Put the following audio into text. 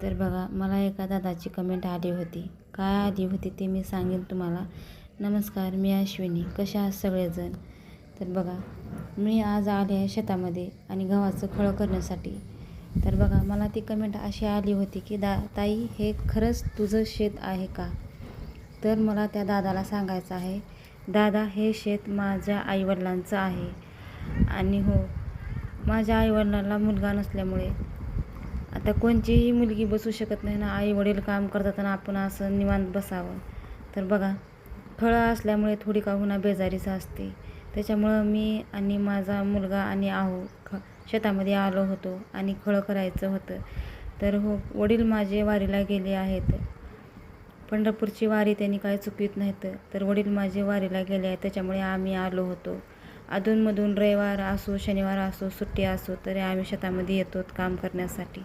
तर बघा, मला एका दादाची कमेंट आली होती. काय आली होती ते मी सांगेन तुम्हाला. नमस्कार, मी अश्विनी. कशा आहात सगळेजण? तर बघा, मी आज आले आहे शेतामध्ये आणि गव्हाचं खळं करण्यासाठी. तर बघा, मला ती कमेंट अशी आली होती की ताई, हे खरंच तुझं शेत आहे का? तर मला त्या दादाला सांगायचं आहे, दादा, हे शेत माझ्या आईवडिलांचं आहे. आणि हो, माझ्या आईवडिलांना मुलगा नसल्यामुळे आता कोणतीही मुलगी बसू शकत नाही ना. आई वडील काम करतात आणि आपण असं निवांत बसावं. तर बघा, फळं असल्यामुळे थोडी का होईना बेजारीच असते. त्याच्यामुळं मी आणि माझा मुलगा आणि शेतामध्ये आलो होतो आणि खळं करायचं होतं. तर हो, वडील माझे वारीला गेले आहेत. पंढरपूरची वारी त्यांनी काही चुकवीत नाहीत. तर वडील माझे वारीला गेले आहेत, त्याच्यामुळे आम्ही आलो होतो. अधूनमधून रविवार असो, शनिवार असो, सुट्टी असो, तरी आम्ही शेतामध्ये येतो काम करण्यासाठी.